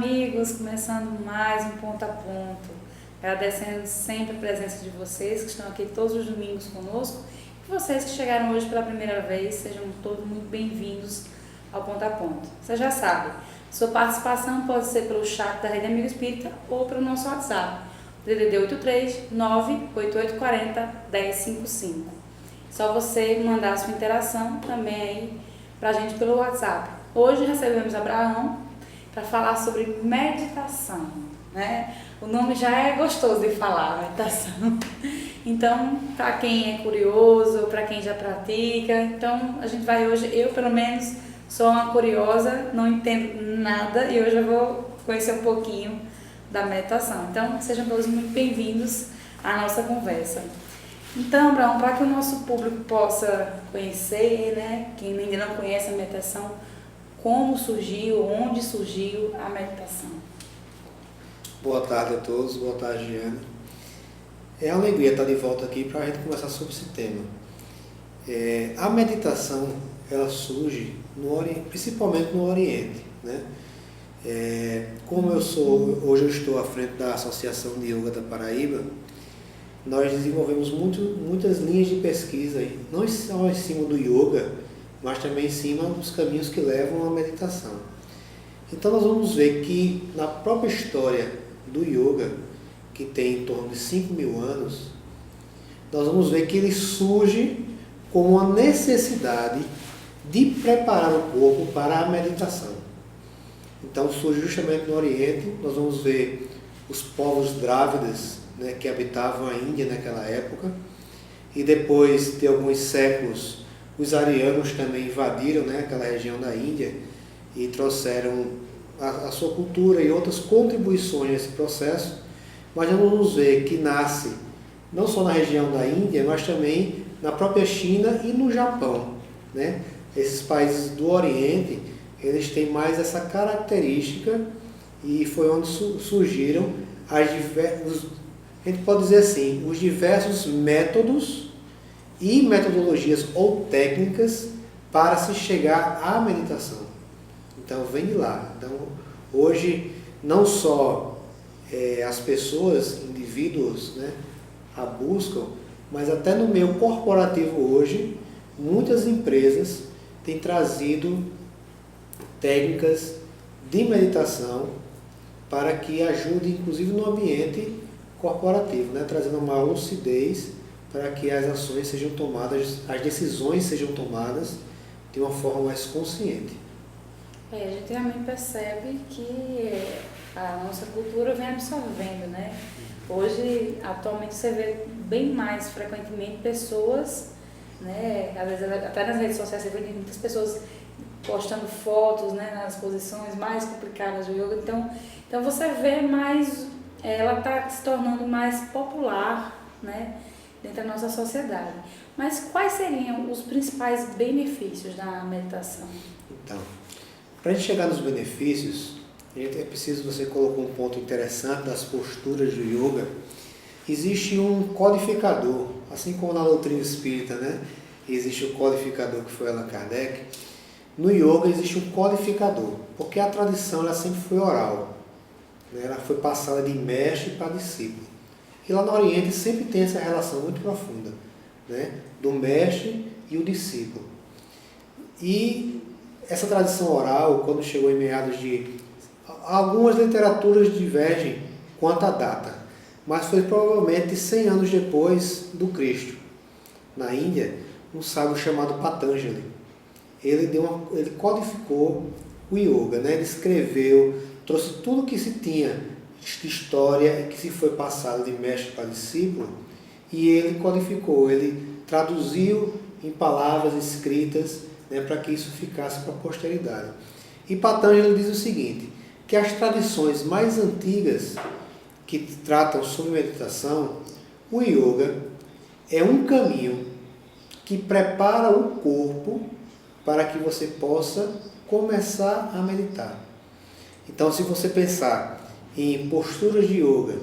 amigos, começando mais um Ponto a Ponto, agradecendo sempre a presença de vocês que estão aqui todos os domingos conosco e vocês que chegaram hoje pela primeira vez, sejam todos muito bem-vindos ao Ponto a Ponto. Você já sabe, sua participação pode ser pelo chat da Rede Amigo Espírita ou pelo nosso WhatsApp, DDD 83 98840 1055. Só você mandar a sua interação também aí pra gente pelo WhatsApp. Hoje recebemos Abraão para falar sobre meditação, né? O nome já é gostoso de falar, meditação. Então, para quem é curioso, para quem já pratica, então a gente vai hoje, eu pelo menos sou uma curiosa, não entendo nada e hoje eu vou conhecer um pouquinho da meditação. Então, sejam todos muito bem-vindos à nossa conversa. Então, Abraão, para que o nosso público possa conhecer, né, quem ainda não conhece a meditação, como surgiu, onde surgiu a meditação? Boa tarde a todos, boa tarde, Giane. É uma alegria estar de volta aqui para a gente conversar sobre esse tema. A meditação, ela surge principalmente no Oriente, né? Como hoje eu estou à frente da Associação de Yoga da Paraíba, nós desenvolvemos muitas linhas de pesquisa, não só em cima do yoga, mas também em cima dos caminhos que levam à meditação. Então nós vamos ver que na própria história do yoga, que tem em torno de 5.000 anos, nós vamos ver que ele surge como uma necessidade de preparar o corpo para a meditação. Então surge justamente no Oriente, nós vamos ver os povos drávidas, né, que habitavam a Índia naquela época, e depois de alguns séculos os arianos também invadiram, né, aquela região da Índia e trouxeram a sua cultura e outras contribuições nesse processo, mas nós vamos ver que nasce não só na região da Índia, mas também na própria China e no Japão, né? Esses países do Oriente, eles têm mais essa característica e foi onde surgiram a gente pode dizer assim, os diversos métodos e metodologias ou técnicas para se chegar à meditação. Então vem de lá. Então hoje não só as pessoas, indivíduos, né, a buscam, mas até no meio corporativo hoje, muitas empresas têm trazido técnicas de meditação para que ajude inclusive no ambiente corporativo, né, trazendo uma lucidez para que as ações sejam tomadas, as decisões sejam tomadas de uma forma mais consciente. A gente realmente percebe que a nossa cultura vem absorvendo, né? Hoje, atualmente, você vê bem mais frequentemente pessoas, né? Às vezes até nas redes sociais você vê muitas pessoas postando fotos, né, nas posições mais complicadas do yoga. Então você vê mais, ela está se tornando mais popular, né, dentro da nossa sociedade. Mas quais seriam os principais benefícios da meditação? Então, para a gente chegar nos benefícios, é preciso, você colocou um ponto interessante das posturas do yoga. Existe um codificador, assim como na doutrina espírita, né? Existe o codificador que foi Allan Kardec. No yoga existe um codificador, porque a tradição ela sempre foi oral, né? Ela foi passada de mestre para discípulo. E lá no Oriente sempre tem essa relação muito profunda, né, do mestre e o discípulo. E essa tradição oral, quando chegou em meados de... Algumas literaturas divergem quanto à data, mas foi provavelmente 100 anos depois do Cristo. Na Índia, um sábio chamado Patanjali, ele codificou o yoga, né? Ele escreveu, trouxe tudo que se tinha de história que se foi passado de mestre para discípulo, e ele codificou, ele traduziu em palavras escritas, né, para que isso ficasse para a posteridade. E Patanjali diz o seguinte, que as tradições mais antigas que tratam sobre meditação, o yoga é um caminho que prepara o corpo para que você possa começar a meditar. Então, se você pensar em posturas de yoga,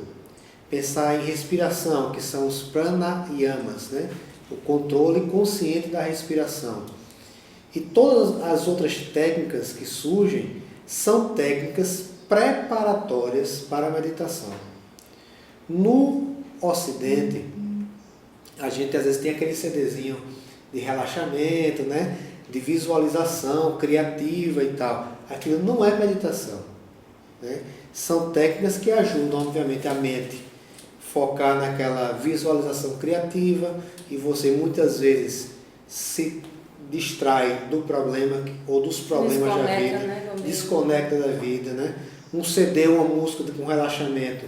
pensar em respiração, que são os pranayamas, né? O controle consciente da respiração. E todas as outras técnicas que surgem são técnicas preparatórias para a meditação. No Ocidente, a gente às vezes tem aquele CDzinho de relaxamento, né? De visualização criativa e tal. Aquilo não é meditação, né? São técnicas que ajudam, obviamente, a mente focar naquela visualização criativa e você muitas vezes se distrai do problema ou dos problemas da vida, né, desconecta da vida, né? Um CD, uma música com relaxamento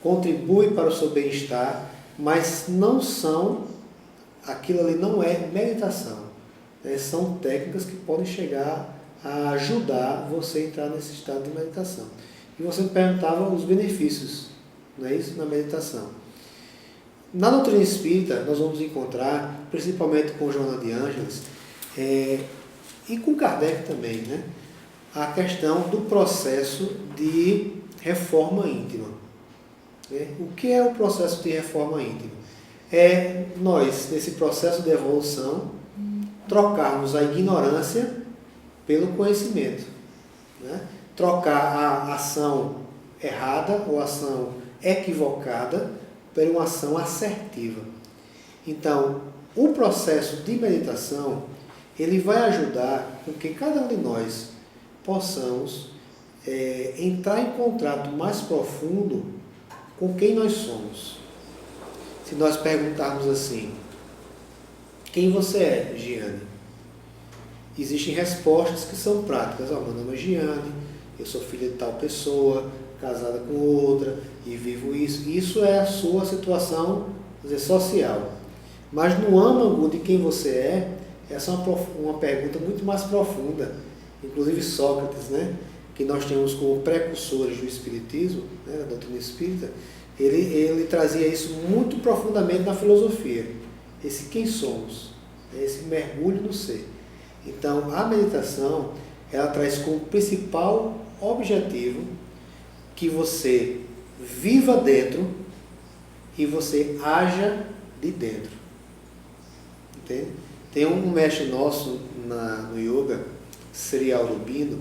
contribui para o seu bem-estar, mas não são, aquilo ali não é meditação, né? São técnicas que podem chegar a ajudar você a entrar nesse estado de meditação. E você me perguntava os benefícios, não é isso? Na meditação. Na doutrina espírita, nós vamos encontrar, principalmente com Joana de Ângeles, e com Kardec também, né? A questão do processo de reforma íntima. Né? O que é o processo de reforma íntima? É nós, nesse processo de evolução, trocarmos a ignorância pelo conhecimento. Né? Trocar a ação errada ou ação equivocada por uma ação assertiva. Então, o processo de meditação, ele vai ajudar com que cada um de nós possamos entrar em contato mais profundo com quem nós somos. Se nós perguntarmos assim, quem você é, Giane? Existem respostas que são práticas. Meu nome é Giane, eu sou filha de tal pessoa, casada com outra, e vivo isso. Isso é a sua situação, vamos dizer, social. Mas no âmago de quem você é, essa é uma pergunta muito mais profunda. Inclusive Sócrates, né, que nós temos como precursores do Espiritismo, né, da doutrina espírita, ele trazia isso muito profundamente na filosofia. Esse quem somos, esse mergulho no ser. Então, a meditação, ela traz como principal objetivo que você viva dentro e você haja de dentro. Entende? Tem um mestre nosso no yoga, Sri Aurobindo,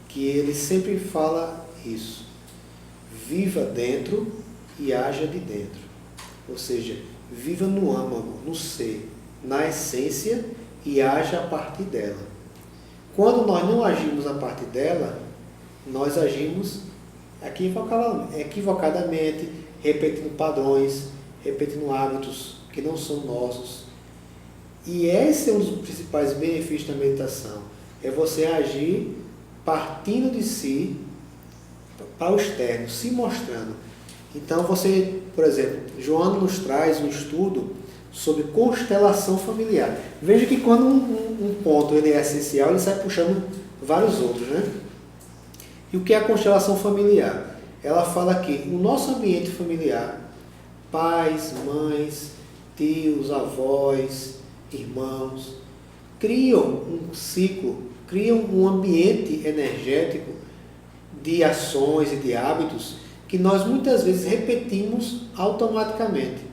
que ele sempre fala isso. Viva dentro e haja de dentro. Ou seja, viva no âmago, no ser, na essência e haja a partir dela. Quando nós não agimos a partir dela, nós agimos equivocadamente, repetindo padrões, repetindo hábitos que não são nossos. E esse é um dos principais benefícios da meditação. É você agir partindo de si para o externo, se mostrando. Então você, por exemplo, Joana nos traz um estudo sobre constelação familiar. Veja que quando um ponto ele é essencial, ele sai puxando vários outros, né? E o que é a constelação familiar? Ela fala que o nosso ambiente familiar, pais, mães, tios, avós, irmãos, criam um ciclo, criam um ambiente energético de ações e de hábitos que nós muitas vezes repetimos automaticamente.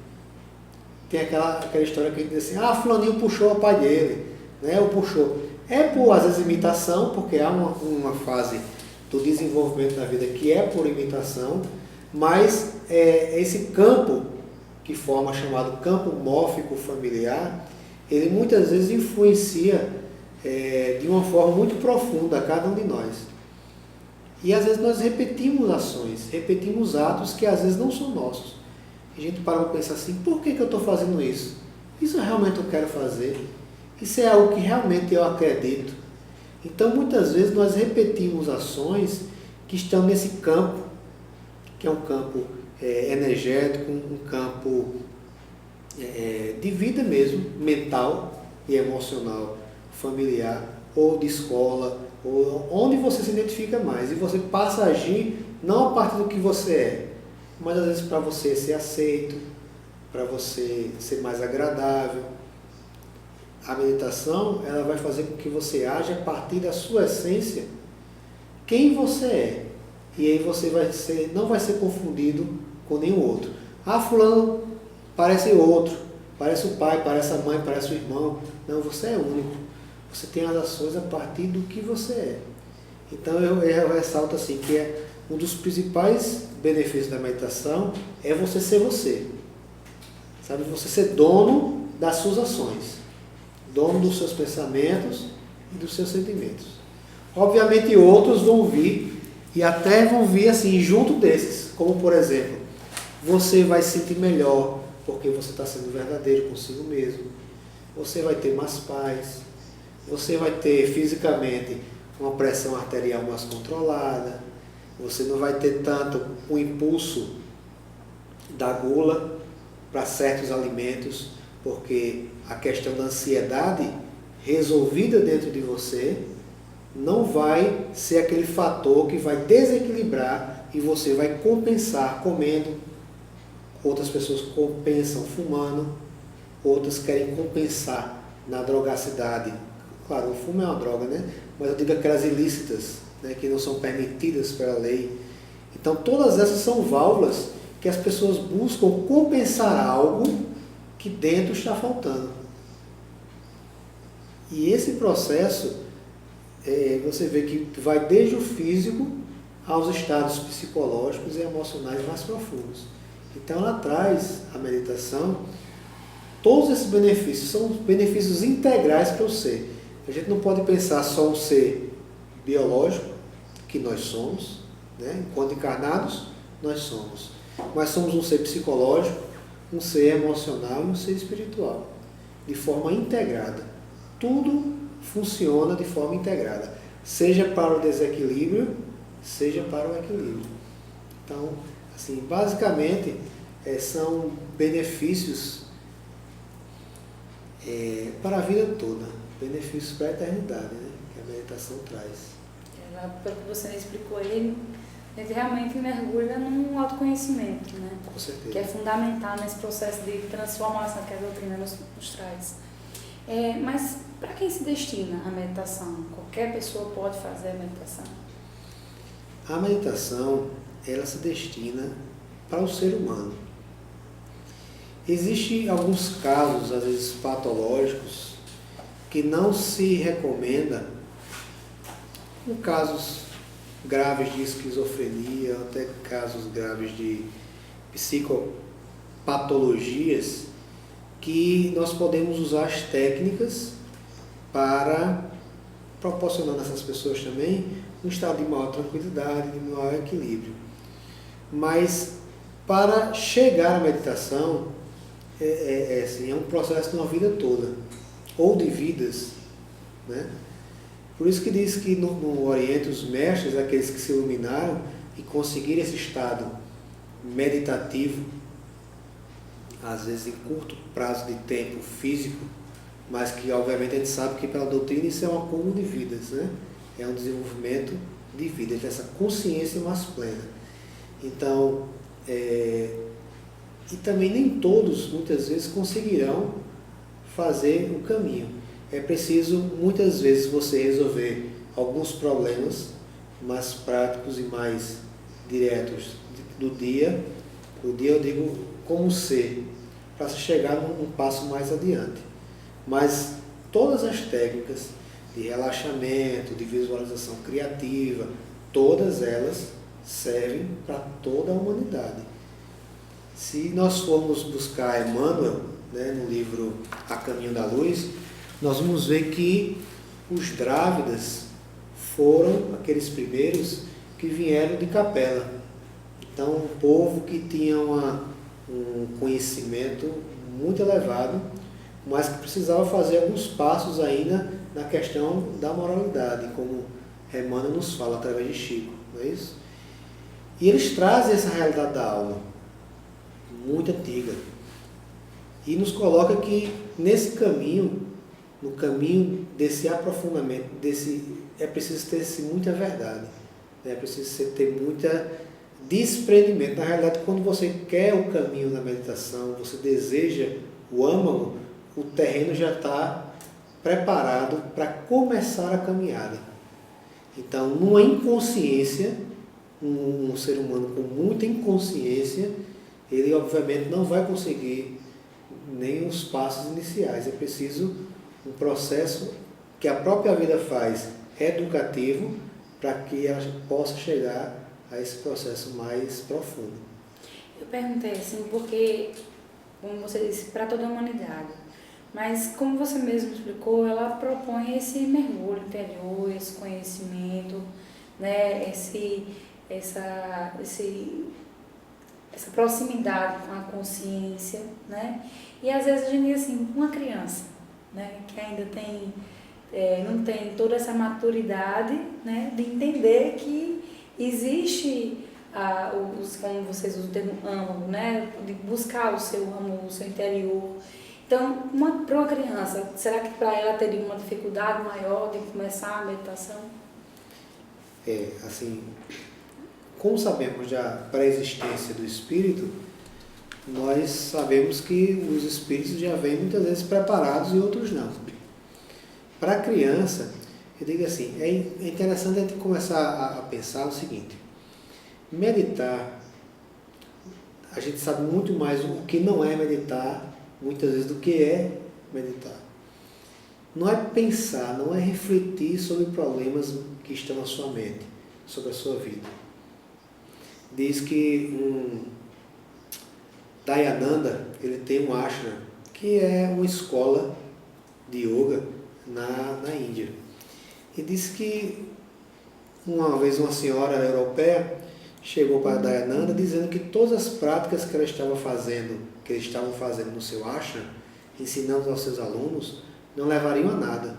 Tem aquela história que a gente diz assim, fulaninho puxou o pai dele, né? Ou puxou. É por, às vezes, imitação, porque há uma fase do desenvolvimento da vida que é por imitação, mas esse campo que forma chamado campo mórfico familiar, ele muitas vezes influencia de uma forma muito profunda a cada um de nós. E às vezes nós repetimos ações, repetimos atos que às vezes não são nossos. A gente para para pensar assim, por que eu estou fazendo isso? Isso realmente eu quero fazer? Isso é algo que realmente eu acredito? Então muitas vezes nós repetimos ações que estão nesse campo, que é um campo energético, um campo de vida mesmo, mental e emocional, familiar, ou de escola, ou onde você se identifica mais. E você passa a agir não a partir do que você é, mas às vezes para você ser aceito, para você ser mais agradável. A meditação, ela vai fazer com que você haja a partir da sua essência, quem você é. E aí você não vai ser confundido com nenhum outro. Fulano parece outro, parece o pai, parece a mãe, parece o irmão. Não, você é único. Você tem as ações a partir do que você é. Então eu ressalto assim, que um dos principais benefícios da meditação é você ser você. Sabe, você ser dono das suas ações, dono dos seus pensamentos e dos seus sentimentos. Obviamente outros vão vir e até vão vir assim junto desses, como por exemplo, você vai se sentir melhor porque você está sendo verdadeiro consigo mesmo, você vai ter mais paz, você vai ter fisicamente uma pressão arterial mais controlada, você não vai ter tanto o impulso da gula para certos alimentos, porque a questão da ansiedade resolvida dentro de você não vai ser aquele fator que vai desequilibrar e você vai compensar comendo. Outras pessoas compensam fumando, outras querem compensar na drogacidade. Claro, o fumo é uma droga, né? Mas eu digo aquelas ilícitas, né, que não são permitidas pela lei. Então todas essas são válvulas que as pessoas buscam compensar algo que dentro está faltando. E esse processo, você vê que vai desde o físico aos estados psicológicos e emocionais mais profundos. Então ela traz a meditação, todos esses benefícios, são benefícios integrais para o ser. A gente não pode pensar só um ser biológico, que nós somos, né? Enquanto encarnados, nós somos. Mas somos um ser psicológico, um ser emocional e um ser espiritual, de forma integrada. Tudo funciona de forma integrada, seja para o desequilíbrio, seja para o equilíbrio. Então, assim, basicamente, são benefícios para a vida toda, benefícios para a eternidade, né? Que a meditação traz. Pelo que você explicou aí, a gente realmente mergulha num autoconhecimento, né? Com certeza. Que é fundamental nesse processo de transformação que a doutrina nos traz. Mas para quem se destina a meditação? Qualquer pessoa pode fazer a meditação? A meditação, ela se destina para o ser humano. Existem alguns casos, às vezes patológicos, que não se recomenda, em casos graves de esquizofrenia, até casos graves de psicopatologias, que nós podemos usar as técnicas para proporcionar nessas pessoas também um estado de maior tranquilidade, de maior equilíbrio. Mas para chegar à meditação, é um processo de uma vida toda, ou de vidas, né? Por isso que diz que no Oriente os mestres, aqueles que se iluminaram e conseguiram esse estado meditativo, às vezes em curto prazo de tempo físico, mas que obviamente a gente sabe que pela doutrina isso é um acúmulo de vidas, né? É um desenvolvimento de vida, essa consciência mais plena. Então, e também nem todos, muitas vezes, conseguirão fazer o caminho. É preciso, muitas vezes, você resolver alguns problemas mais práticos e mais diretos do dia. O dia eu digo como ser, para se chegar num passo mais adiante. Mas todas as técnicas de relaxamento, de visualização criativa, todas elas servem para toda a humanidade. Se nós formos buscar Emmanuel, né, no livro A Caminho da Luz, nós vamos ver que os Drávidas foram aqueles primeiros que vieram de capela. Então, um povo que tinha um conhecimento muito elevado, mas que precisava fazer alguns passos ainda na questão da moralidade, como Emmanuel nos fala através de Chico, não é isso? E eles trazem essa realidade da alma, muito antiga, e nos coloca que nesse caminho, no caminho desse aprofundamento, é preciso ter muita verdade, né? É preciso ter muita desprendimento. Na realidade, quando você quer o caminho da meditação, você deseja o âmago, o terreno já está preparado para começar a caminhada. Então, numa inconsciência, um ser humano com muita inconsciência, ele obviamente não vai conseguir nem os passos iniciais. É preciso um processo que a própria vida faz educativo para que ela possa chegar a esse processo mais profundo. Eu perguntei assim porque, como você disse, para toda a humanidade. Mas, como você mesmo explicou, ela propõe esse mergulho interior, esse conhecimento, né? Essa proximidade com a consciência, né? E às vezes a gente diz assim, uma criança, né? Que ainda não tem toda essa maturidade, né? De entender que existe, como vocês usam o termo âmago, né? De buscar o seu âmago, o seu interior. Então, para uma criança, será que para ela teria uma dificuldade maior de começar a meditação? Assim, como sabemos da pré-existência do espírito, nós sabemos que os espíritos já vêm muitas vezes preparados e outros não. Para a criança, eu digo assim, é interessante a gente começar a pensar o seguinte: meditar, a gente sabe muito mais o que não é meditar, muitas vezes, do que é meditar. Não é pensar, não é refletir sobre problemas que estão na sua mente, sobre a sua vida. Diz que Dayananda, ele tem um ashram, que é uma escola de yoga na Índia. E diz que uma vez uma senhora europeia chegou para Dayananda dizendo que todas as práticas que eles estavam fazendo no seu ashram, ensinando aos seus alunos, não levariam a nada.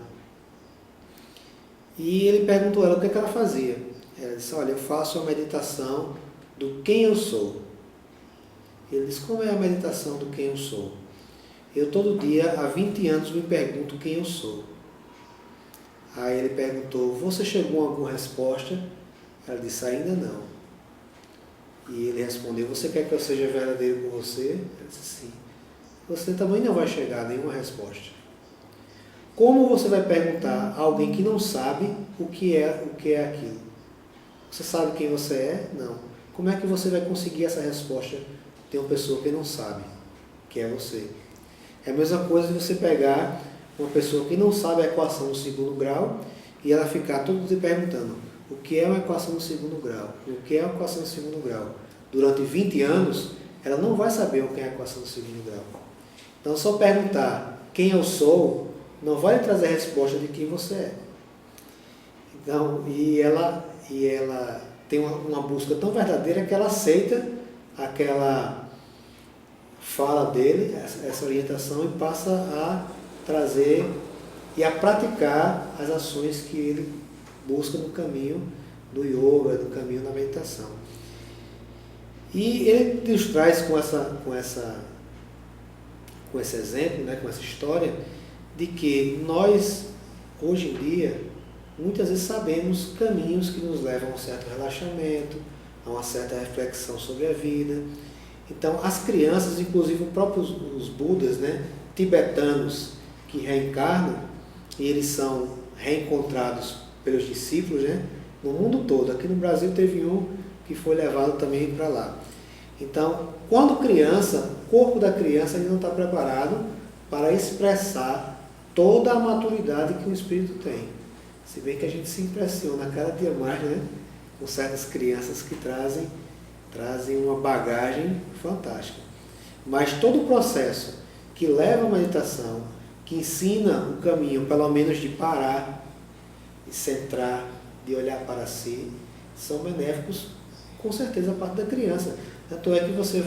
E ele perguntou a ela o que ela fazia. Ela disse: olha, eu faço a meditação do quem eu sou. Ele disse: como é a meditação do quem eu sou? Eu todo dia, há 20 anos, me pergunto quem eu sou. Aí ele perguntou: você chegou a alguma resposta? Ela disse: ainda não. E ele respondeu: você quer que eu seja verdadeiro com você? Ela disse: sim. Você também não vai chegar a nenhuma resposta. Como você vai perguntar a alguém que não sabe o que é aquilo? Você sabe quem você é? Não. Como é que você vai conseguir essa resposta de uma pessoa que não sabe que é você? É a mesma coisa de você pegar uma pessoa que não sabe a equação do segundo grau e ela ficar todo dia perguntando: o que é uma equação do segundo grau? O que é uma equação do segundo grau? Durante 20 anos, ela não vai saber o que é a equação do segundo grau. Então, só perguntar quem eu sou não vai lhe trazer a resposta de quem você é. Então, e ela tem uma busca tão verdadeira que ela aceita aquela fala dele, essa orientação, e passa a trazer e a praticar as ações que ele busca no caminho do yoga, no caminho da meditação. E ele nos traz com esse exemplo, né, com essa história, de que nós, hoje em dia, muitas vezes sabemos caminhos que nos levam a um certo relaxamento, a uma certa reflexão sobre a vida. Então, as crianças, inclusive os Budas, né, tibetanos, que reencarnam, e eles são reencontrados pelos discípulos, né, no mundo todo. Aqui no Brasil teve um que foi levado também para lá. Então, quando criança, o corpo da criança ainda não está preparado para expressar toda a maturidade que o espírito tem. Se bem que a gente se impressiona cada dia mais, né, com certas crianças que trazem uma bagagem fantástica. Mas todo o processo que leva à meditação, que ensina o caminho, pelo menos de parar, de centrar, de olhar para si, são benéficos, com certeza, a parte da criança. Tanto é que você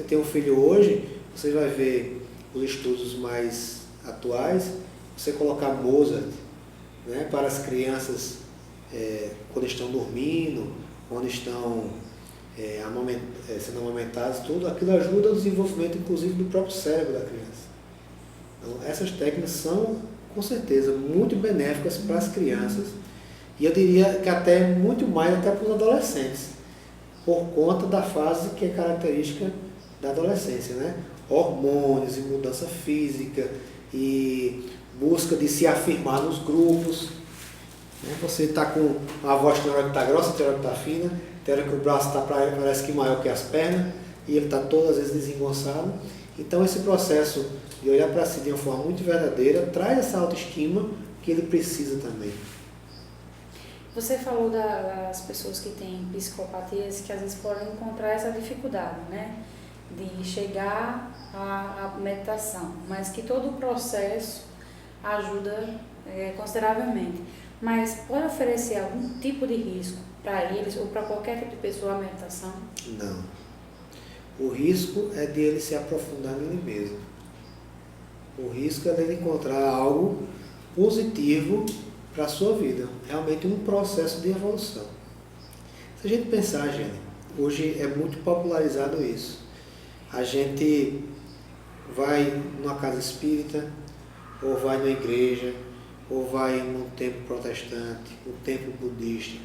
tem um filho hoje, você vai ver os estudos mais atuais, você colocar Mozart, né, para as crianças quando estão dormindo, quando estão sendo amamentadas, tudo aquilo ajuda o desenvolvimento, inclusive, do próprio cérebro da criança. Então, essas técnicas são, com certeza, muito benéficas para as crianças, e eu diria que até muito mais até para os adolescentes, por conta da fase que é característica da adolescência, né? Hormônios e mudança física e busca de se afirmar nos grupos. Né? Você está com a voz, tem hora que está grossa, tem hora que está fina, tem hora que o braço está parece que maior que as pernas e ele está todas as vezes desengonçado. Então esse processo de olhar para si de uma forma muito verdadeira traz essa autoestima que ele precisa também. Você falou das pessoas que têm psicopatias que às vezes podem encontrar essa dificuldade, né? De chegar à meditação, mas que todo o processo ajuda consideravelmente. Mas pode oferecer algum tipo de risco para eles ou para qualquer tipo de pessoa a meditação? Não. O risco é de ele se aprofundar nele mesmo. O risco é dele encontrar algo positivo para a sua vida. Realmente um processo de evolução. Se a gente pensar, gente, hoje é muito popularizado isso. A gente vai numa casa espírita, ou vai na igreja, ou vai num templo protestante, num templo budista.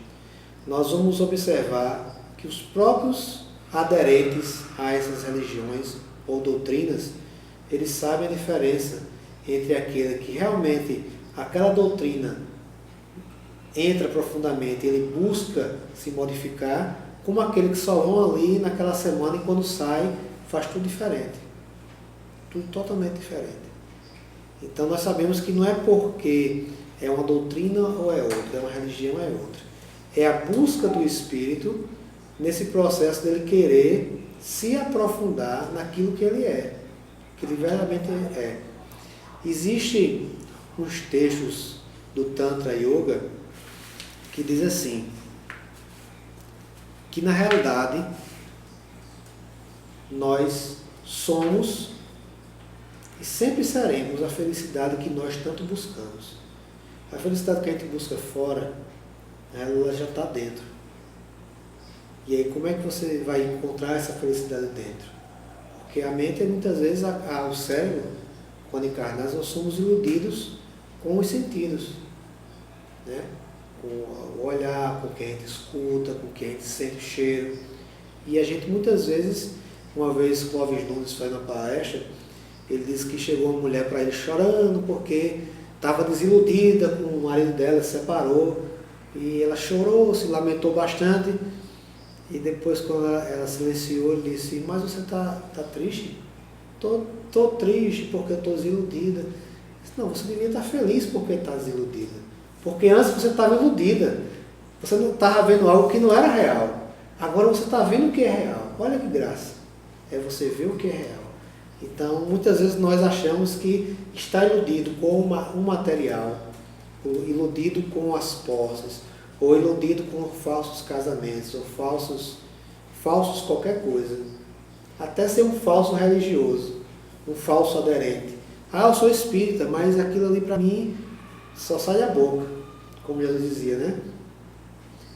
Nós vamos observar que os próprios aderentes a essas religiões ou doutrinas, eles sabem a diferença entre aquele que realmente aquela doutrina entra profundamente, ele busca se modificar, como aquele que só vão ali naquela semana e quando sai faz tudo diferente. Tudo totalmente diferente. Então nós sabemos que não é porque é uma doutrina ou é outra, é uma religião ou é outra. É a busca do espírito nesse processo dele querer se aprofundar naquilo que ele é, que ele verdadeiramente é. Existem uns textos do Tantra Yoga que diz assim, que na realidade nós somos e sempre seremos a felicidade que nós tanto buscamos. A felicidade que a gente busca fora, ela já está dentro. E aí como é que você vai encontrar essa felicidade dentro? Porque a mente, muitas vezes, o cérebro, quando encarnados, nós somos iludidos com os sentidos, né? Com o olhar, com quem a gente escuta, com quem a gente sente o cheiro. E a gente muitas vezes, uma vez Clóvis Nunes foi na palestra, ele disse que chegou uma mulher para ele chorando porque estava desiludida com o marido dela, se separou. E ela chorou, se lamentou bastante. E depois, quando ela silenciou, ele disse, mas você está triste? Estou triste porque eu estou desiludida. Eu disse, não, você devia estar feliz porque está desiludida. Porque antes você estava iludida. Você não estava vendo algo que não era real. Agora você está vendo o que é real. Olha que graça. É você ver o que é real. Então, muitas vezes nós achamos que está iludido com um material, ou iludido com as posses, ou iludido com falsos casamentos, ou falsos qualquer coisa. Até ser um falso religioso, um falso aderente. Ah, eu sou espírita, mas aquilo ali para mim só sai da boca, como Jesus dizia, né?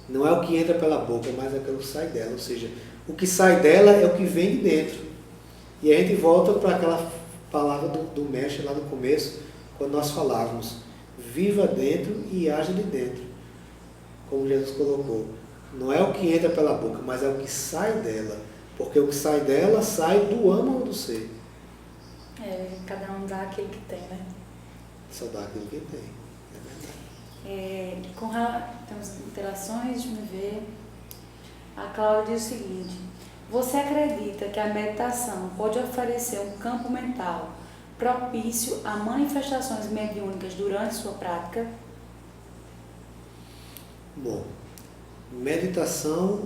Não é o que entra pela boca, mas é aquilo que sai dela. Ou seja, o que sai dela é o que vem de dentro. E a gente volta para aquela palavra do mestre lá no começo, quando nós falávamos, viva dentro e haja de dentro. Como Jesus colocou. Não é o que entra pela boca, mas é o que sai dela. Porque o que sai dela sai do âmago do ser. Cada um dá aquilo que tem, né? Só dá aquilo que tem. É verdade. Temos interações, deixa eu ver. A Cláudia diz o seguinte, você acredita que a meditação pode oferecer um campo mental propício a manifestações mediúnicas durante sua prática? Bom, meditação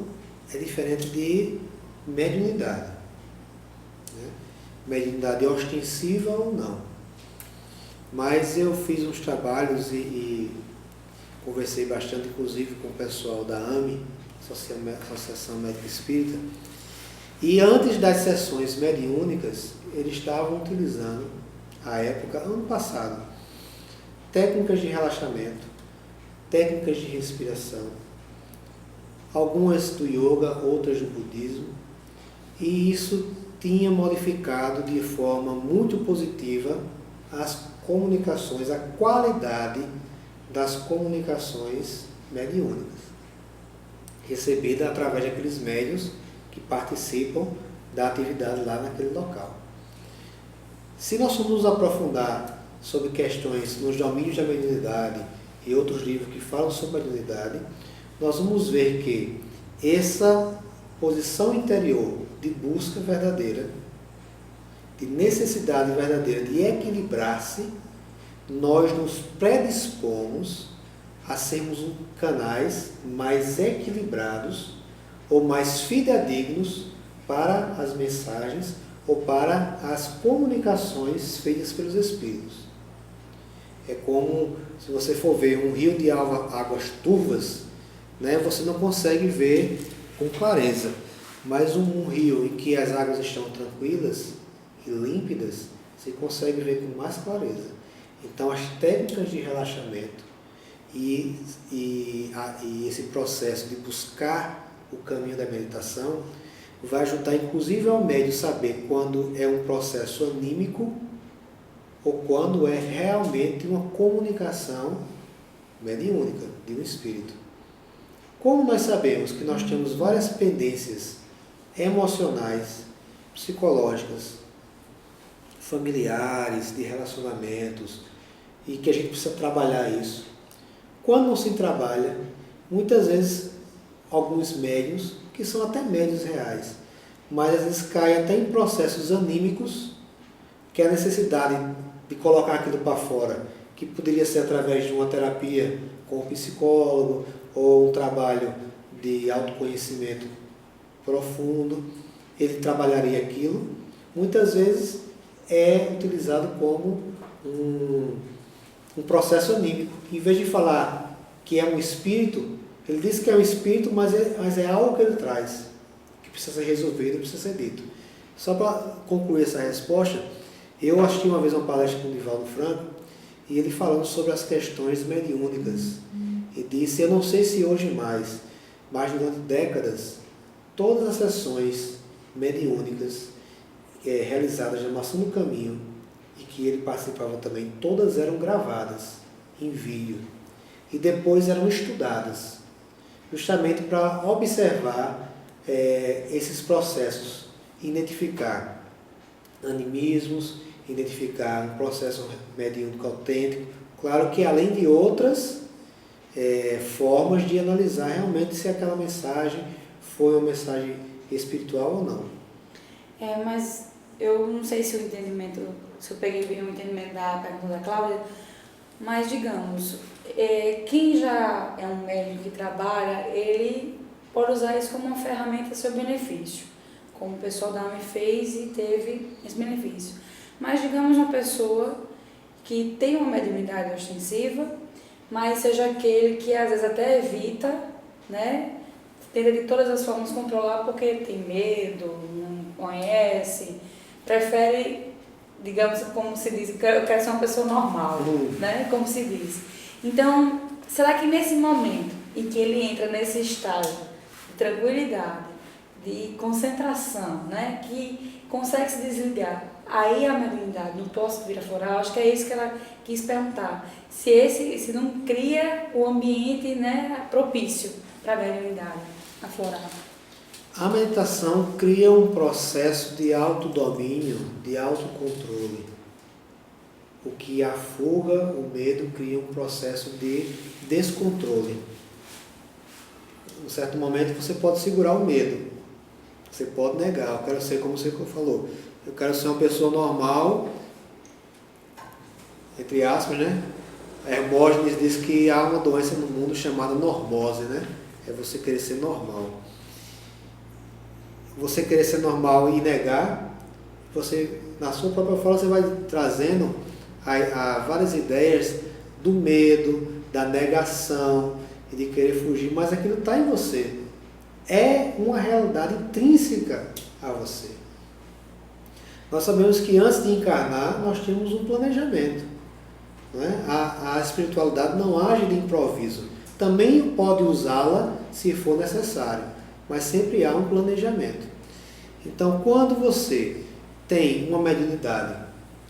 é diferente de mediunidade. Né? Mediunidade é ostensiva ou não. Mas eu fiz uns trabalhos e conversei bastante, inclusive, com o pessoal da AME, Associação Médica Espírita, e antes das sessões mediúnicas, eles estavam utilizando, à época, ano passado, técnicas de relaxamento, técnicas de respiração, algumas do yoga, outras do budismo, e isso tinha modificado de forma muito positiva as comunicações, a qualidade das comunicações mediúnicas, recebida através daqueles médiuns que participam da atividade lá naquele local. Se nós formos nos aprofundar sobre questões nos domínios da mediunidade e outros livros que falam sobre a mediunidade, nós vamos ver que essa posição interior de busca verdadeira, de necessidade verdadeira de equilibrar-se, nós nos predispomos a sermos canais mais equilibrados ou mais fidedignos para as mensagens ou para as comunicações feitas pelos Espíritos. É como se você for ver um rio de águas turvas, né, você não consegue ver com clareza. Mas um rio em que as águas estão tranquilas e límpidas, você consegue ver com mais clareza. Então, as técnicas de relaxamento e esse processo de buscar o caminho da meditação vai ajudar, inclusive, ao médium saber quando é um processo anímico ou quando é realmente uma comunicação mediúnica de um espírito. Como nós sabemos que nós temos várias pendências emocionais, psicológicas, familiares, de relacionamentos, e que a gente precisa trabalhar isso. Quando não se trabalha, muitas vezes alguns médiuns, que são até médiuns reais, mas às vezes caem até em processos anímicos, que é a necessidade de colocar aquilo para fora, que poderia ser através de uma terapia com um psicólogo, ou um trabalho de autoconhecimento profundo, ele trabalharia aquilo. Muitas vezes é utilizado como um processo anímico. Em vez de falar que é um espírito, ele diz que é um espírito, mas é algo que ele traz, que precisa ser resolvido, precisa ser dito. Só para concluir essa resposta, eu assisti uma vez uma palestra com o Divaldo Franco, e ele falando sobre as questões mediúnicas. E disse, eu não sei se hoje mais, mas durante décadas, todas as sessões mediúnicas realizadas na Maçã do Caminho, e que ele participava também, todas eram gravadas em vídeo. E depois eram estudadas, justamente para observar esses processos, identificar animismos, identificar um processo mediúnico autêntico. Claro que além de outras formas de analisar realmente se aquela mensagem foi uma mensagem espiritual ou não. Mas eu não sei se eu peguei bem o entendimento da pergunta da Cláudia, mas digamos, quem já é um médium que trabalha, ele pode usar isso como uma ferramenta a seu benefício, como o pessoal da AME fez e teve esse benefício. Mas digamos uma pessoa que tem uma mediunidade ostensiva, mas seja aquele que às vezes até evita, né? Tenta de todas as formas controlar porque tem medo, não conhece, prefere, digamos, como se diz, eu quero ser uma pessoa normal, né? Como se diz. Então, será que nesse momento em que ele entra nesse estágio de tranquilidade, de concentração, né? Que consegue se desligar, aí a mediunidade não posso vir aflorar? Acho que é isso que ela quis perguntar. Se não cria o ambiente, né, propício para a mediunidade aflorar. A meditação cria um processo de autodomínio, de autocontrole. O que afoga o medo cria um processo de descontrole. Em um certo momento você pode segurar o medo. Você pode negar. Eu quero ser como você falou. Eu quero ser uma pessoa normal, entre aspas, né? Hermógenes diz que há uma doença no mundo chamada normose, né? É você querer ser normal. Você querer ser normal e negar, você, na sua própria fala, você vai trazendo a várias ideias do medo, da negação e de querer fugir, mas aquilo está em você. É uma realidade intrínseca a você. Nós sabemos que antes de encarnar, nós temos um planejamento. Não é? A espiritualidade não age de improviso. Também pode usá-la se for necessário, mas sempre há um planejamento. Então, quando você tem uma mediunidade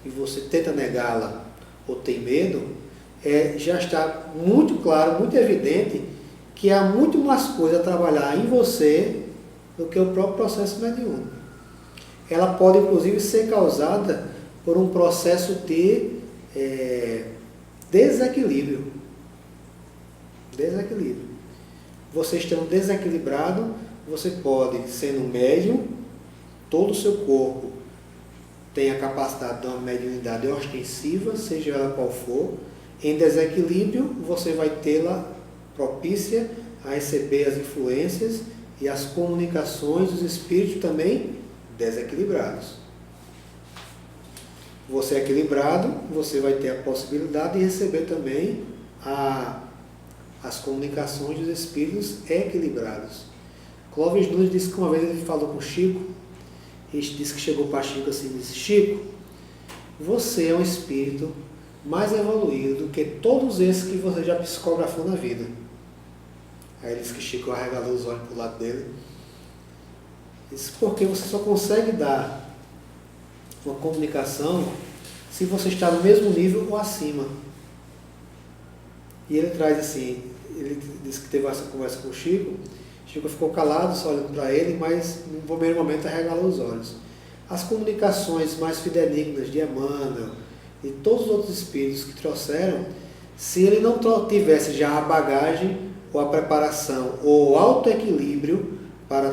e você tenta negá-la ou tem medo, já está muito claro, muito evidente que há muito mais coisa a trabalhar em você do que o próprio processo mediúnico. Ela pode, inclusive, ser causada por um processo de desequilíbrio. Desequilíbrio. Você estando desequilibrado, você pode, sendo médium, todo o seu corpo tem a capacidade de uma mediunidade ostensiva, seja ela qual for, Em desequilíbrio, você vai tê-la propícia a receber as influências e as comunicações dos espíritos também desequilibrados. Você é equilibrado, você vai ter a possibilidade de receber também as comunicações dos espíritos equilibrados. Clóvis Nunes disse que uma vez ele falou com Chico, e disse que chegou para Chico assim, disse: Chico, você é um espírito mais evoluído do que todos esses que você já psicografou na vida. Aí ele disse que Chico arregalou os olhos para o lado dele. Disse: porque você só consegue dar uma comunicação se você está no mesmo nível ou acima. E ele traz assim, ele disse que teve essa conversa com o Chico. Chico ficou calado, só olhando para ele, mas no primeiro momento arregalou os olhos. As comunicações mais fidedignas de Emmanuel e todos os outros espíritos que trouxeram, se ele não tivesse já a bagagem ou a preparação ou o autoequilíbrio para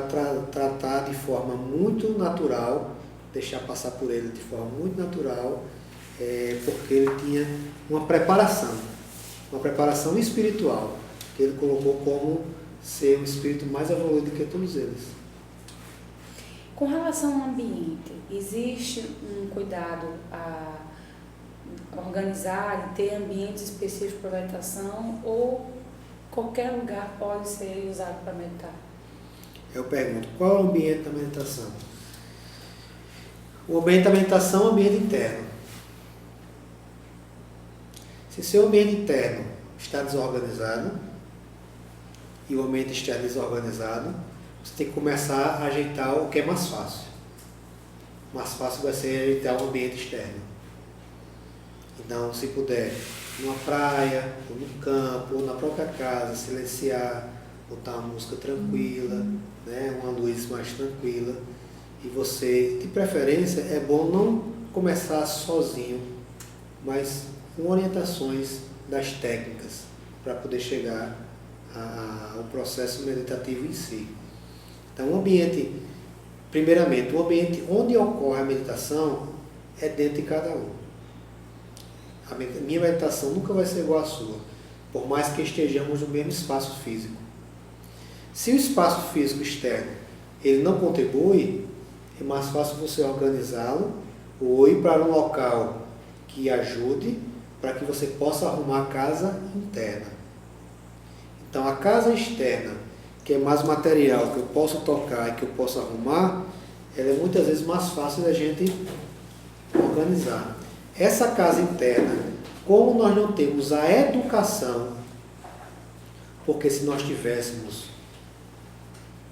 tratar de forma muito natural, deixar passar por ele de forma muito natural, porque ele tinha uma preparação espiritual, que ele colocou como ser um espírito mais evoluído que todos eles. Com relação ao ambiente, existe um cuidado a organizar e ter ambientes específicos para meditação, ou qualquer lugar pode ser usado para meditar? Eu pergunto, qual é o ambiente da meditação? O ambiente da meditação é o ambiente interno. Se seu ambiente interno está desorganizado e o ambiente externo desorganizado, você tem que começar a ajeitar o que é mais fácil. Mais fácil vai ser ajeitar o ambiente externo. Então, se puder, numa praia, ou no campo, ou na própria casa, silenciar, botar uma música tranquila, né, uma luz mais tranquila. E você, de preferência, é bom não começar sozinho, mas com orientações das técnicas, para poder chegar ao processo meditativo em si. Então, o ambiente, primeiramente, o ambiente onde ocorre a meditação é dentro de cada um. A minha meditação nunca vai ser igual à sua, por mais que estejamos no mesmo espaço físico. Se o espaço físico externo ele não contribui, é mais fácil você organizá-lo ou ir para um local que ajude para que você possa arrumar a casa interna. Então, a casa externa, que é mais material, que eu posso tocar e que eu posso arrumar, ela é muitas vezes mais fácil da gente organizar. Essa casa interna, como nós não temos a educação, porque se nós tivéssemos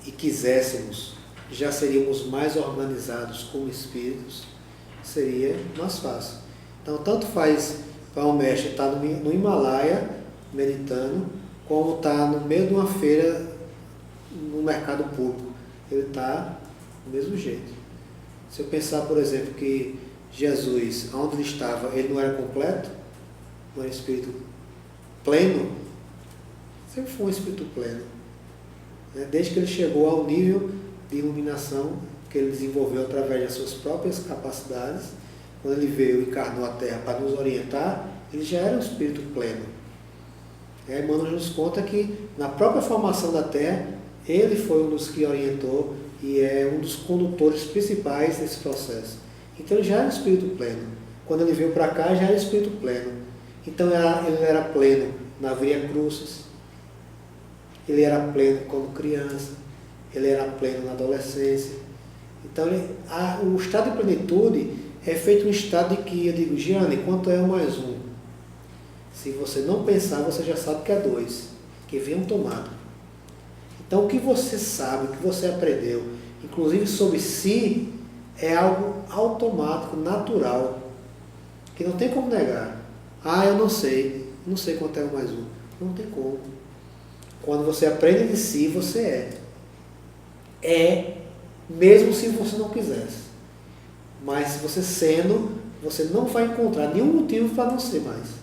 e quiséssemos, já seríamos mais organizados como espíritos, seria mais fácil. Então, tanto faz para um mestre estar no Himalaia meditando, como estar no meio de uma feira no mercado público. Ele está do mesmo jeito. Se eu pensar, por exemplo, que Jesus, onde ele estava, ele não era completo, não era espírito pleno, sempre foi um espírito pleno. Desde que ele chegou ao nível de iluminação que ele desenvolveu através das suas próprias capacidades, quando ele veio e encarnou a Terra para nos orientar, ele já era um espírito pleno. Emmanuel nos conta que na própria formação da Terra, ele foi um dos que orientou e é um dos condutores principais desse processo. Então ele já era um espírito pleno. Quando ele veio para cá, já era espírito pleno. Então ele era pleno na Via Crucis, ele era pleno quando criança, ele era pleno na adolescência. Então o estado de plenitude é feito um estado de que, eu digo, Giane, quanto é 1 mais 1? Se você não pensar, você já sabe que é 2, que vem um tomado. Então o que você sabe, o que você aprendeu, inclusive sobre si, é algo automático, natural, que não tem como negar. Eu não sei quanto é 1 mais 1. Não tem como. Quando você aprende de si, você é. É, mesmo se você não quisesse. Mas se você sendo, você não vai encontrar nenhum motivo para não ser mais.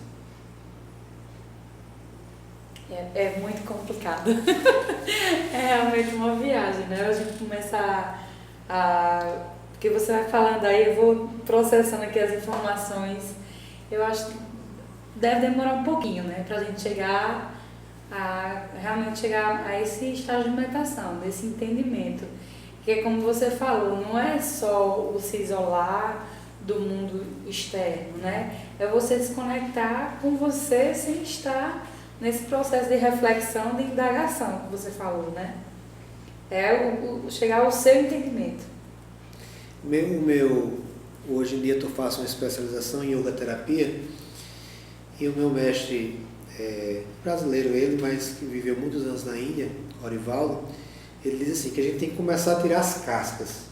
É muito complicado. É realmente uma viagem, né? A gente começa porque você vai falando aí, eu vou processando aqui as informações. Eu acho deve demorar um pouquinho, né? Para a gente realmente chegar a esse estágio de meditação, desse entendimento. Porque como você falou, não é só o se isolar do mundo externo, né? É você se conectar com você sem estar nesse processo de reflexão, de indagação que você falou, né? Chegar ao seu entendimento. Hoje em dia eu faço uma especialização em yoga terapia e o meu mestre brasileiro ele, mas que viveu muitos anos na Índia, Orivaldo, ele diz assim, que a gente tem que começar a tirar as cascas.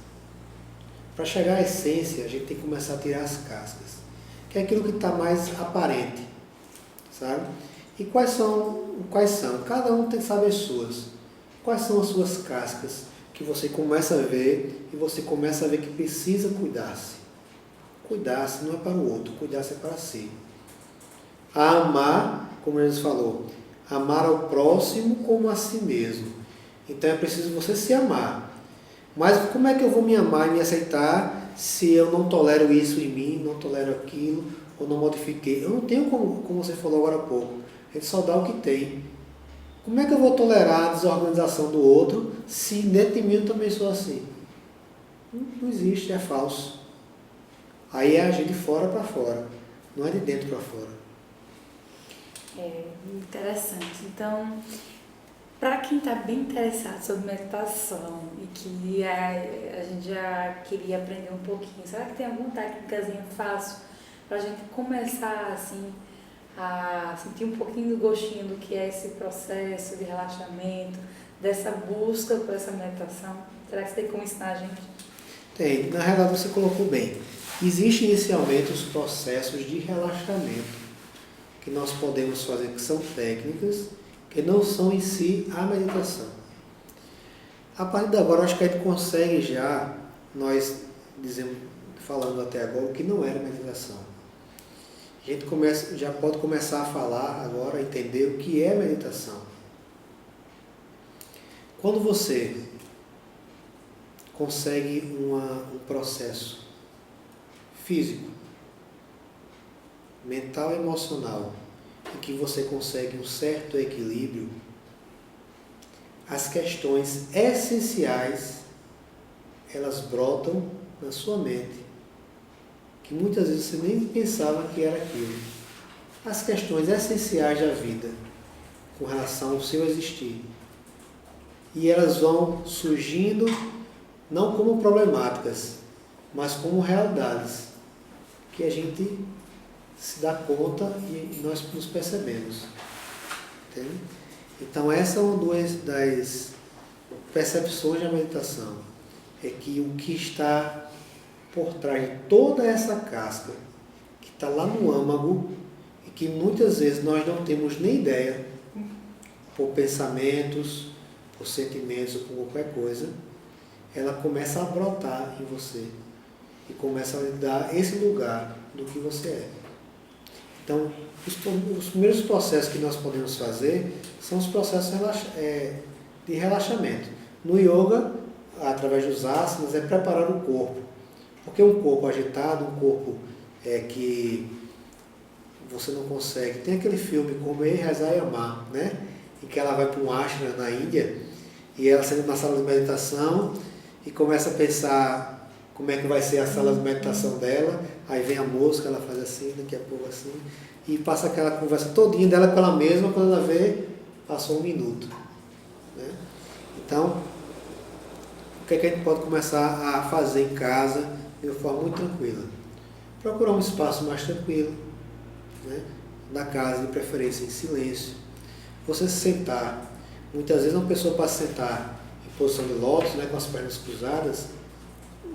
Para chegar à essência, a gente tem que começar a tirar as cascas, que é aquilo que está mais aparente, sabe? E quais são? Cada um tem que saber as suas. Quais são as suas cascas que você começa a ver e você começa a ver que precisa cuidar-se. Cuidar-se não é para o outro, cuidar-se é para si. A amar, como Jesus falou, amar ao próximo como a si mesmo. Então é preciso você se amar. Mas como é que eu vou me amar e me aceitar se eu não tolero isso em mim, não tolero aquilo, ou não modifiquei? Eu não tenho como você falou agora há pouco. A gente só dá o que tem. Como é que eu vou tolerar a desorganização do outro se dentro de mim eu também sou assim? Não existe, é falso. Aí é agir de fora para fora, não é de dentro para fora. É interessante. Então, para quem está bem interessado sobre meditação e que a gente já queria aprender um pouquinho, será que tem alguma técnicazinha fácil para a gente começar assim a sentir um pouquinho do gostinho do que é esse processo de relaxamento, dessa busca por essa meditação? Será que você tem como ensinar a gente? Tem. Na realidade você colocou bem. Existem inicialmente os processos de relaxamento que nós podemos fazer, que são técnicas, que não são em si a meditação. A partir de agora, acho que a gente consegue já, nós dizemos, falando até agora, o que não era meditação. A gente já pode começar a falar agora, a entender o que é meditação. Quando você consegue um processo físico, mental e emocional, em que você consegue um certo equilíbrio, as questões essenciais, elas brotam na sua mente, que muitas vezes você nem pensava que era aquilo. As questões essenciais da vida, com relação ao seu existir. E elas vão surgindo, não como problemáticas, mas como realidades, que a gente se dá conta e nós nos percebemos. Entende? Então essa é uma das percepções da meditação. É que o que está por trás de toda essa casca, que está lá no âmago, e que muitas vezes nós não temos nem ideia, por pensamentos, por sentimentos ou por qualquer coisa, ela começa a brotar em você e começa a lhe dar esse lugar do que você é. Então, os primeiros processos que nós podemos fazer são os processos de relaxamento. No yoga, através dos asanas, é preparar o corpo. Porque um corpo agitado, um corpo que você não consegue... Tem aquele filme Comer, Rezar e Amar, né? Em que ela vai para um ashrama na Índia e ela senta na sala de meditação e começa a pensar como é que vai ser a sala de meditação dela, aí vem a música, ela faz assim, daqui a pouco assim, e passa aquela conversa todinha dela com ela mesma, quando ela vê, passou 1 minuto. Né? Então, o que é que a gente pode começar a fazer em casa de uma forma muito tranquila? Procurar um espaço mais tranquilo, né? Na casa, de preferência em silêncio. Você se sentar, muitas vezes uma pessoa para sentar em posição de lótus, né, com as pernas cruzadas,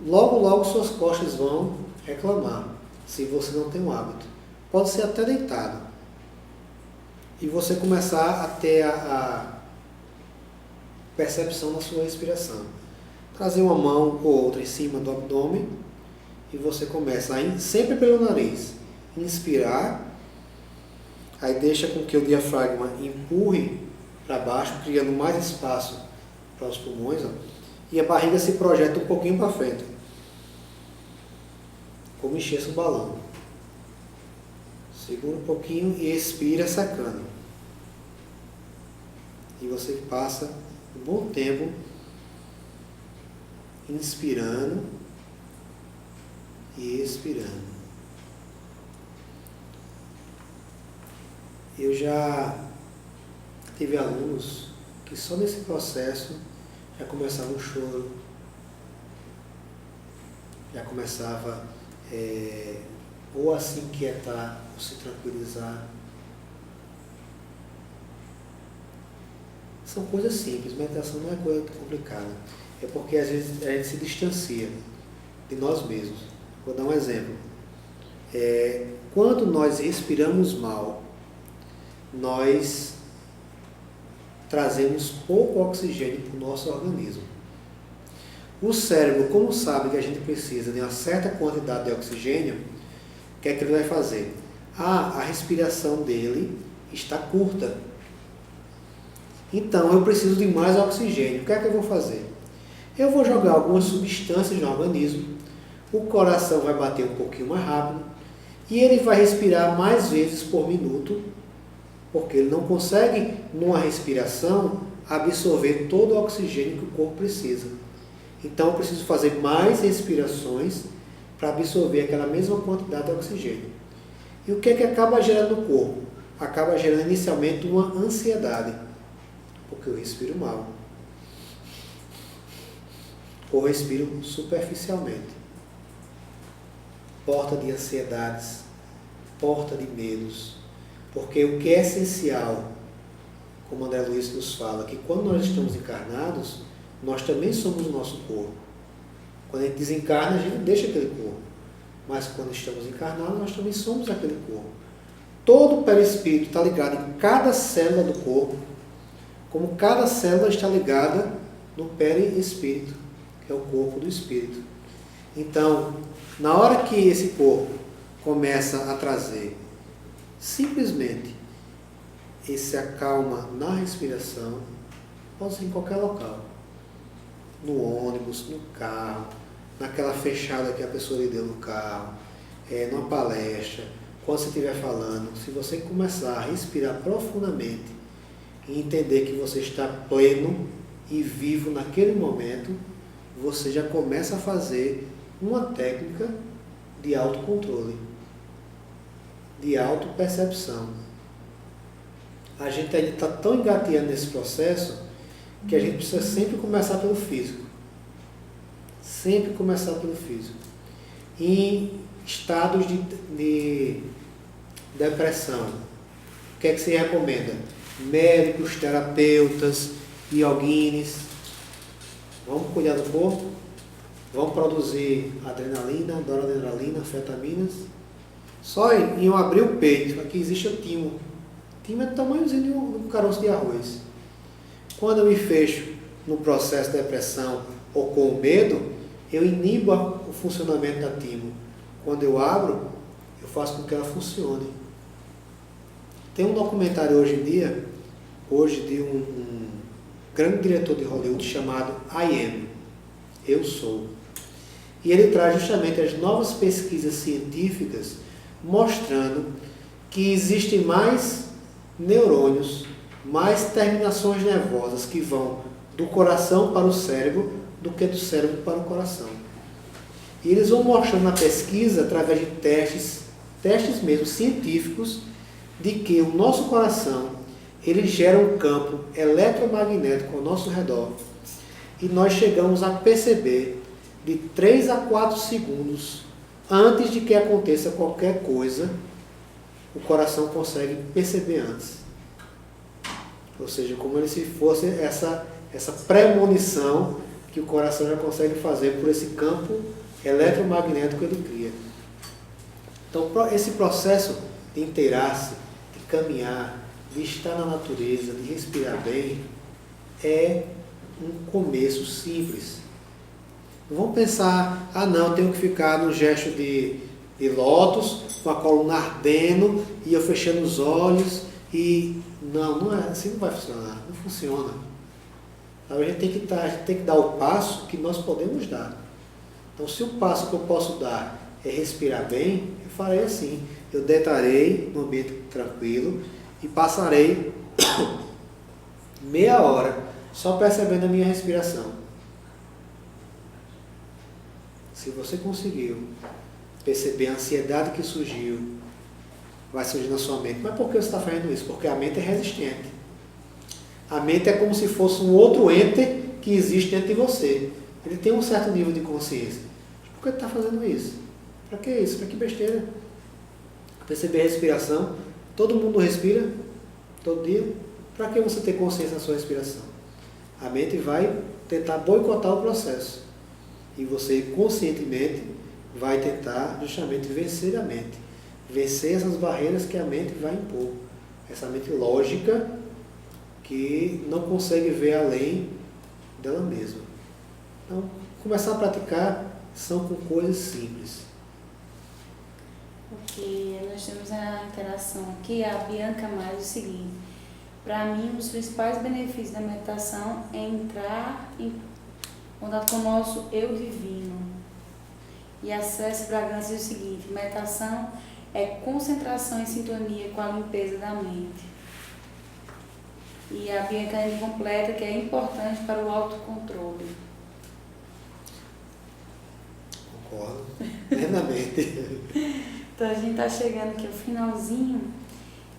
logo suas costas vão reclamar, se você não tem um hábito. Pode ser até deitado. E você começar a ter a percepção da sua respiração. Trazer uma mão ou outra em cima do abdômen e você começa a sempre pelo nariz. Inspirar, aí deixa com que o diafragma empurre para baixo, criando mais espaço para os pulmões, ó, e a barriga se projeta um pouquinho para frente, como enchesse um balão. Segura um pouquinho e expira secando. E você passa um bom tempo inspirando e expirando. Eu já tive alunos que só nesse processo já começava um choro, já começava ou a se inquietar, ou se tranquilizar. São coisas simples, meditação não é coisa complicada. É porque às vezes a gente se distancia de nós mesmos. Vou dar um exemplo. Quando nós respiramos mal, nós trazemos pouco oxigênio para o nosso organismo. O cérebro, como sabe que a gente precisa de uma certa quantidade de oxigênio, o que é que ele vai fazer? A respiração dele está curta. Então eu preciso de mais oxigênio. O que é que eu vou fazer? Eu vou jogar algumas substâncias no organismo, o coração vai bater um pouquinho mais rápido e ele vai respirar mais vezes por minuto, porque ele não consegue, numa respiração, absorver todo o oxigênio que o corpo precisa. Então eu preciso fazer mais respirações para absorver aquela mesma quantidade de oxigênio. E o que é que acaba gerando no corpo? Acaba gerando inicialmente uma ansiedade, porque eu respiro mal. Ou respiro superficialmente. Porta de ansiedades, porta de medos. Porque o que é essencial, como André Luiz nos fala, que quando nós estamos encarnados, nós também somos o nosso corpo. Quando a gente desencarna, a gente deixa aquele corpo. Mas quando estamos encarnados, nós também somos aquele corpo. Todo o perispírito está ligado em cada célula do corpo, como cada célula está ligada no perispírito, que é o corpo do espírito. Então, na hora que esse corpo começa a trazer simplesmente esse acalma na respiração, pode ser em qualquer local. No ônibus, no carro, naquela fechada que a pessoa lhe deu no carro, numa palestra, quando você estiver falando, se você começar a respirar profundamente e entender que você está pleno e vivo naquele momento, você já começa a fazer uma técnica de autocontrole, de autopercepção. A gente ainda está tão engateando nesse processo que a gente precisa sempre começar pelo físico. Sempre começar pelo físico. Em estados de depressão, o que é que se recomenda? Médicos, terapeutas, ioguines. Vamos cuidar do corpo? Vamos produzir adrenalina, noradrenalina, anfetaminas. Só em eu abrir o peito, aqui existe o timo. O timo é do tamanhozinho de um caroço de arroz. Quando eu me fecho no processo de depressão ou com medo, eu inibo o funcionamento da timo. Quando eu abro, eu faço com que ela funcione. Tem um documentário hoje em dia, de um grande diretor de Hollywood chamado I Am, Eu Sou. E ele traz justamente as novas pesquisas científicas mostrando que existem mais neurônios, mais terminações nervosas que vão do coração para o cérebro do que do cérebro para o coração. E eles vão mostrando na pesquisa, através de testes mesmo científicos, de que o nosso coração, ele gera um campo eletromagnético ao nosso redor. E nós chegamos a perceber de 3 a 4 segundos antes de que aconteça qualquer coisa, o coração consegue perceber antes. Ou seja, como se fosse essa premonição que o coração já consegue fazer por esse campo eletromagnético que ele cria. Então, esse processo de inteirar-se, de caminhar, de estar na natureza, de respirar bem, é um começo simples. Não vamos pensar, não, tenho que ficar no gesto de lótus, com a coluna ardendo, e eu fechando os olhos, e não é assim, não vai funcionar, não funciona. A gente tem que dar o passo que nós podemos dar. Então, se o passo que eu posso dar é respirar bem, eu farei assim. Eu deitarei num ambiente tranquilo e passarei meia hora só percebendo a minha respiração. Se você conseguiu perceber a ansiedade que surgiu, vai surgir na sua mente. Mas por que você está fazendo isso? Porque a mente é resistente. A mente é como se fosse um outro ente que existe dentro de você. Ele tem um certo nível de consciência. Por que ele está fazendo isso? Para que isso? Para que besteira? Perceber a respiração. Todo mundo respira todo dia. Para que você ter consciência da sua respiração? A mente vai tentar boicotar o processo. E você conscientemente vai tentar justamente vencer a mente. Vencer essas barreiras que a mente vai impor. Essa mente lógica que não consegue ver além dela mesma. Então, começar a praticar são com coisas simples. Ok, nós temos a interação aqui, a Bianca mais o seguinte. Para mim, um dos principais benefícios da meditação é entrar em contato com o nosso eu divino. E a Cécia Bragança diz o seguinte: meditação é concentração em sintonia com a limpeza da mente. E a Bianca completa que é importante para o autocontrole. Concordo plenamente. Então a gente está chegando aqui ao finalzinho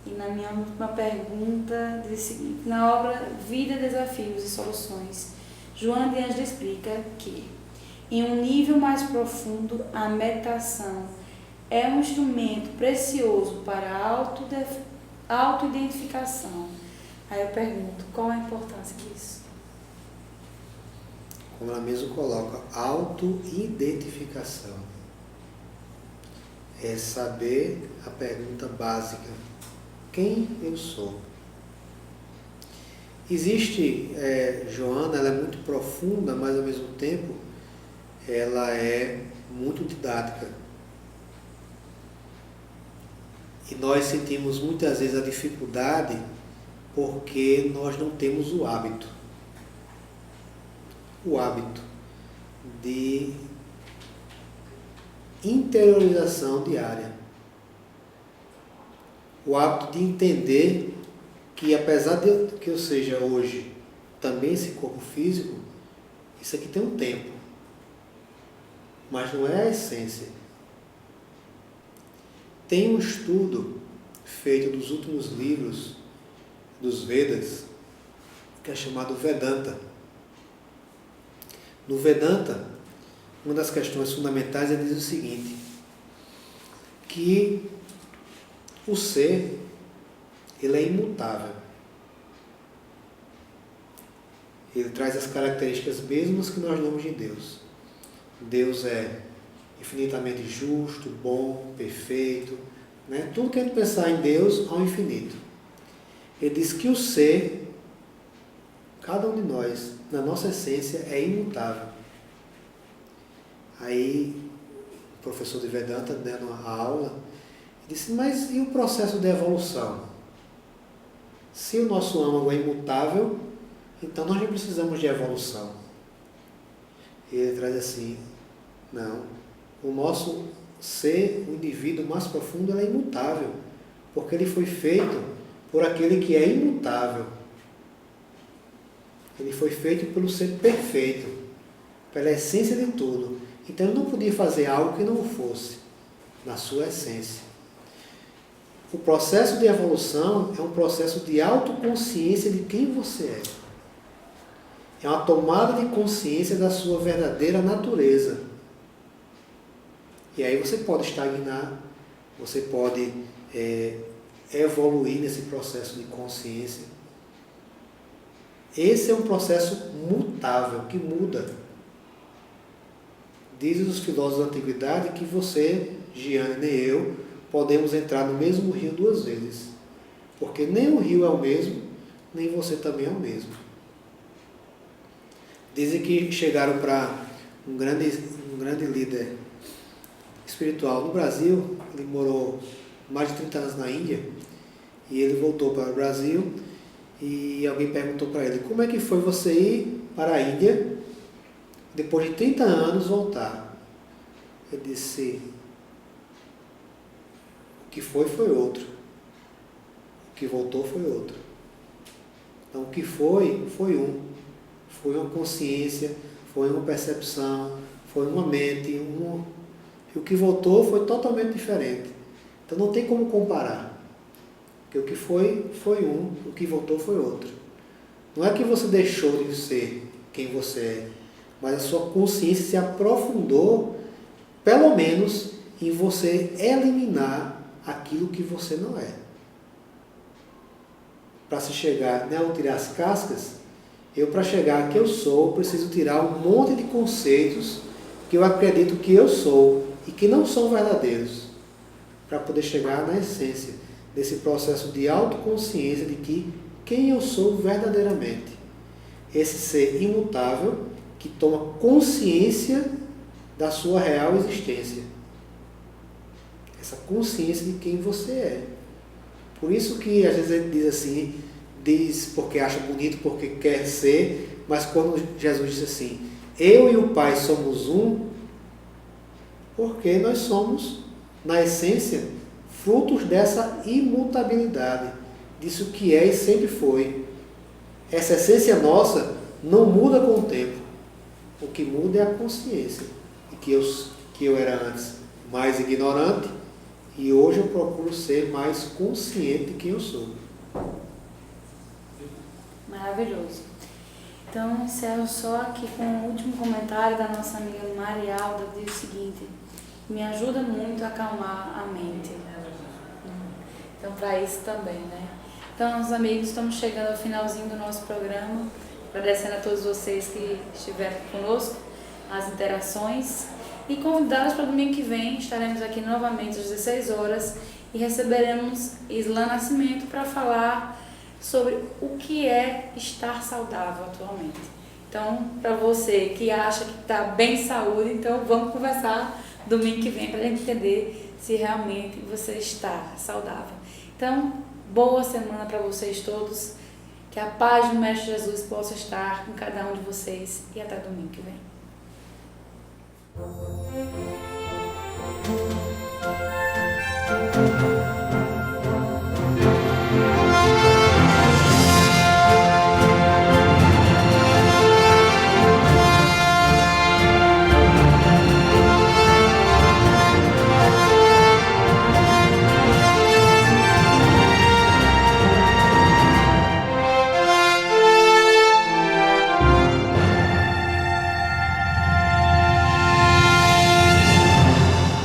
e na minha última pergunta diz o seguinte: na obra Vida, Desafios e Soluções, Joana de Ângela explica que em um nível mais profundo a meditação é um instrumento precioso para a autoidentificação. Aí eu pergunto, qual a importância disso? Como ela mesmo coloca, autoidentificação. É saber a pergunta básica: quem eu sou? Existe, Joana, ela é muito profunda, mas ao mesmo tempo ela é muito didática. E nós sentimos muitas vezes a dificuldade porque nós não temos o hábito de interiorização diária. O hábito de entender que, apesar de que eu seja hoje também esse corpo físico, isso aqui tem um tempo, mas não é a essência. Tem um estudo feito dos últimos livros dos Vedas, que é chamado Vedanta. No Vedanta, uma das questões fundamentais ele diz o seguinte: que o ser, ele é imutável. Ele traz as características mesmas que nós damos de Deus. Deus é infinitamente justo, bom, perfeito, né? Tudo que a gente pensar em Deus ao infinito. Ele diz que o ser, cada um de nós, na nossa essência, é imutável. Aí, o professor de Vedanta, dando a aula, disse: mas e o processo de evolução? Se o nosso âmago é imutável, então nós não precisamos de evolução. E ele traz assim: não, o nosso ser, o indivíduo mais profundo, ele é imutável, porque ele foi feito por aquele que é imutável. Ele foi feito pelo ser perfeito, pela essência de tudo. Então ele não podia fazer algo que não fosse na sua essência. O processo de evolução é um processo de autoconsciência de quem você é. É uma tomada de consciência da sua verdadeira natureza. E aí você pode estagnar, você pode evoluir nesse processo de consciência. Esse é um processo mutável, que muda. Dizem os filósofos da antiguidade que você, Giane, nem eu, podemos entrar no mesmo rio duas vezes. Porque nem o rio é o mesmo, nem você também é o mesmo. Dizem que chegaram para um grande líder espiritual no Brasil. Ele morou mais de 30 anos na Índia, e ele voltou para o Brasil, e alguém perguntou para ele: como é que foi você ir para a Índia, depois de 30 anos voltar? Ele disse: que foi outro. O que voltou foi outro. Então, o que foi um. Foi uma consciência, foi uma percepção, foi uma mente, e o que voltou foi totalmente diferente. Então, não tem como comparar. Porque o que foi um, o que voltou foi outro. Não é que você deixou de ser quem você é, mas a sua consciência se aprofundou, pelo menos, em você eliminar aquilo que você não é. Para se chegar, né, ao tirar as cascas, para chegar a que eu sou, preciso tirar um monte de conceitos que eu acredito que eu sou e que não são verdadeiros, para poder chegar na essência desse processo de autoconsciência de que quem eu sou verdadeiramente. Esse ser imutável que toma consciência da sua real existência. Essa consciência de quem você é. Por isso que às vezes ele diz assim, diz porque acha bonito, porque quer ser, mas quando Jesus disse assim, eu e o Pai somos um, porque nós somos, na essência, frutos dessa imutabilidade, disso que é e sempre foi. Essa essência nossa não muda com o tempo. O que muda é a consciência. E que eu era antes mais ignorante, e hoje eu procuro ser mais consciente de quem eu sou. Maravilhoso. Então, encerro só aqui com o último comentário da nossa amiga Marialda, que diz o seguinte: me ajuda muito a acalmar a mente. Então, para isso também, né? Então, meus amigos, estamos chegando ao finalzinho do nosso programa. Agradecendo a todos vocês que estiveram conosco, as interações. E convidados para o domingo que vem, estaremos aqui novamente às 16 horas e receberemos Islan Nascimento para falar sobre o que é estar saudável atualmente. Então, para você que acha que está bem saúde, então vamos conversar domingo que vem para a gente entender se realmente você está saudável. Então, boa semana para vocês todos. Que a paz do Mestre Jesus possa estar com cada um de vocês e até domingo que vem.